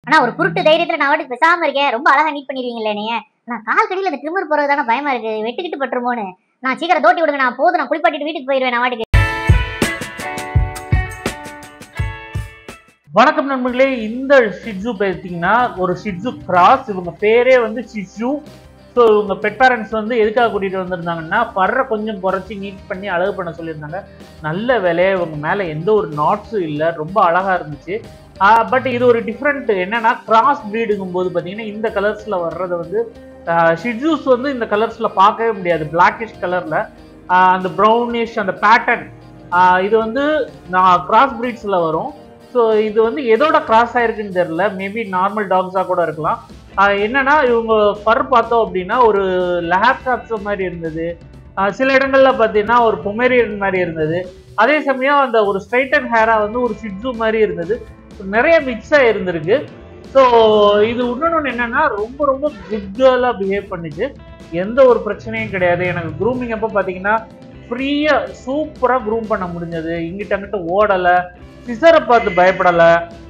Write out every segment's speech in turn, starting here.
ஆனா ஒரு குருட்டு தைரியத்துல நான் வாட்டுக்கு பேசாம இருக்கேன். ரொம்ப அழகா நீட் பண்ணிடுவீங்கல்ல என்னைய. நான் கால் கடியில அந்த ட்ரிம்மர் போறது தானே பயமா இருக்கு. வெட்டுக்கிட்டு பட்டுருமோன்னு. நான் சீக்கிரம் தோட்டி விடுங்க. நான் போதும் நான் குளிப்பாட்டிட்டு வீட்டுக்கு போயிருவேன் நான் வாட்டுக்கு. வணக்கம் நண்பர்களே, இந்த ஷிட்ஜு பார்த்தீங்கன்னா ஒரு ஷிட்ஜு கிராஸ். இவங்க பேரே வந்து ஷிட்ஜு. ஸோ இவங்க பெட் பேரண்ட்ஸ் வந்து எதுக்காக கூட்டிகிட்டு வந்திருந்தாங்கன்னா பர்ரை கொஞ்சம் குறைச்சி நீட் பண்ணி அழகு பண்ண சொல்லியிருந்தாங்க. நல்ல வேலையை இவங்க மேலே எந்த ஒரு நாட்ஸும் இல்லை, ரொம்ப அழகாக இருந்துச்சு. பட் இது ஒரு டிஃப்ரெண்ட் என்னன்னா, கிராஸ் ப்ரீடுங்கும் போது பார்த்தீங்கன்னா இந்த கலர்ஸில் வர்றது வந்து ஷிட்ஜூஸ் வந்து இந்த கலர்ஸில் பார்க்கவே முடியாது. பிளாக்கிஷ் கலரில் அந்த ப்ரௌனிஷ் அந்த பேட்டர்ன் இது வந்து கிராஸ் ப்ரீட்ஸில் வரும். ஸோ இது வந்து எதோட கிராஸ் ஆயிருக்குன்னு தெரியல. மேபி நார்மல் டாக்ஸாக கூட இருக்கலாம். என்னன்னா இவங்க ஃபர் பார்த்தோம் அப்படின்னா ஒரு லேப்டாப்ஸ் மாதிரி இருந்தது. சில இடங்கள்ல பார்த்தீங்கன்னா ஒரு பொமேரியன் மாதிரி இருந்தது. அதே சமயம் அந்த ஒரு ஸ்ட்ரைட்டன் ஹேரா வந்து ஒரு ஷிட்ஜு மாதிரி இருந்தது. நிறைய மிக்ஸாக இருந்திருக்கு. ஸோ இது இன்னொன்று என்னன்னா ரொம்ப ரொம்ப குட் கேர்லாக பிஹேவ் பண்ணிச்சு. எந்த ஒரு பிரச்சனையும் கிடையாது. எனக்கு க்ரூமிங் அப்போ பார்த்தீங்கன்னா ஃப்ரீயாக சூப்பராக க்ரூம் பண்ண முடிஞ்சது. இங்கிட்ட அங்கிட்ட ஓடலை, சிசரை பார்த்து பயப்படலை.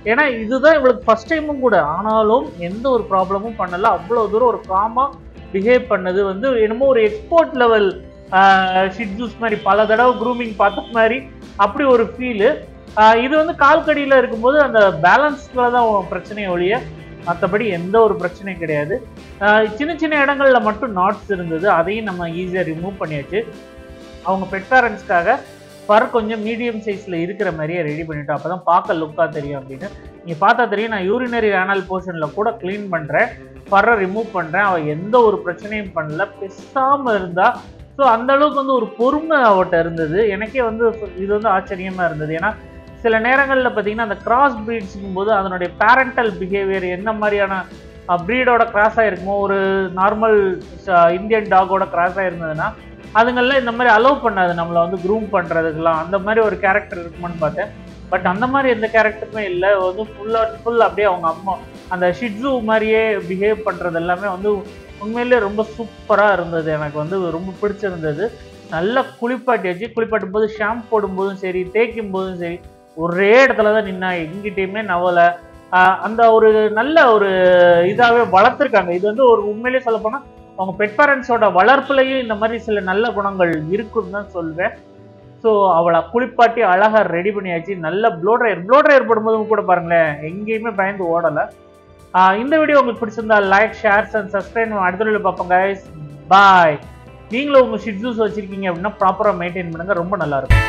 ஏன்னா இதுதான் இவளுக்கு ஃபர்ஸ்ட் டைமும் கூட. ஆனாலும் எந்த ஒரு ப்ராப்ளமும் பண்ணலை. அவ்வளோ தூரம் ஒரு காமாக பிஹேவ் பண்ணது வந்து என்னமோ ஒரு எக்ஸ்போர்ட் லெவல் ஷிட்ஜூஸ் மாதிரி பல தடவை க்ரூமிங் பார்த்த மாதிரி அப்படி ஒரு ஃபீலு. இது வந்து கால்கடியில் இருக்கும்போது அந்த பேலன்ஸ்ல தான் பிரச்சனையை ஒழிய மற்றபடி எந்த ஒரு பிரச்சனையும் கிடையாது. சின்ன சின்ன இடங்கள்ல மட்டும் நாட்ஸ் இருந்தது. அதையும் நம்ம ஈஸியாக ரிமூவ் பண்ணியாச்சு. அவங்க பெட் பேரண்ட்ஸ்க்காக ஃபர் கொஞ்சம் மீடியம் சைஸில் இருக்கிற மாதிரியே ரெடி பண்ணிட்டோம். அப்போ தான் பார்க்க லுக்காக தெரியும் அப்படின்னு. நீங்கள் பார்த்தா தெரியும், நான் யூரினரி ஆனல் போர்ஷனில் கூட க்ளீன் பண்ணுறேன், ஃபர்ரை ரிமூவ் பண்ணுறேன். அவள் எந்த ஒரு பிரச்சனையும் பண்ணல, பெசாமல் இருந்தா. ஸோ அந்த அளவுக்கு வந்து ஒரு பொறுமை அவட்ட இருந்தது. எனக்கே வந்து இது வந்து ஆச்சரியமாக இருந்தது. ஏன்னா சில நேரங்களில் பார்த்தீங்கன்னா அந்த கிராஸ் ப்ரீட்ஸுக்கும் போது அதனுடைய பேரண்டல் பிஹேவியர் என்ன மாதிரியான ப்ரீடோட கிராஸாக இருக்குமோ, ஒரு நார்மல் இந்தியன் டாகோட கிராஸாக இருந்ததுன்னா அதுங்கெல்லாம் இந்த மாதிரி அலோவ் பண்ணாது நம்மளை வந்து க்ரூம் பண்ணுறதுக்கெல்லாம். அந்த மாதிரி ஒரு கேரக்டர் இருக்குமான்னு பார்த்தேன். பட் அந்த மாதிரி எந்த கேரக்டருமே இல்லை. வந்து ஃபுல் அப்படியே அவங்க அம்மா அந்த ஷிட்ஜு மாதிரியே பிஹேவ் பண்ணுறது எல்லாமே வந்து உண்மையிலே ரொம்ப சூப்பராக இருந்தது. எனக்கு வந்து ரொம்ப பிடிச்சிருந்தது. நல்லா குளிப்பாட்டியாச்சு. குளிப்பாட்டும் போது ஷாம்பு போடும்போதும் சரி, தேய்க்கும் போதும் சரி, ஒரே இடத்துல தான் நின்னா, எங்கிட்டையுமே நவலை. அந்த ஒரு நல்ல ஒரு இதாகவே வளர்த்துருக்காங்க. இது வந்து ஒரு உண்மையிலே சொல்லப்போனால் அவங்க பெட் பேரண்ட்ஸோட வளர்ப்புலையும் இந்த மாதிரி சில நல்ல குணங்கள் இருக்குன்னு தான் சொல்வேன். ஸோ அவளை குளிப்பாட்டி அழகாக ரெடி பண்ணியாச்சு. நல்ல ப்ளோ ட்ரையர் போடும்போதும் கூட பாருங்களேன், எங்கேயுமே பயந்து ஓடலை. இந்த வீடியோ உங்களுக்கு பிடிச்சிருந்தா லைக், ஷேர்ஸ் அண்ட் சப்ஸ்கிரைப். அடுத்த வீடியோ பார்ப்போம் கைஸ். பாய். நீங்களும் உங்கள் ஷிட்ஜூஸ் வச்சுருக்கீங்க அப்படின்னா ப்ராப்பராக மெயின்டைன் பண்ணுங்கள், ரொம்ப நல்லாயிருக்கும்.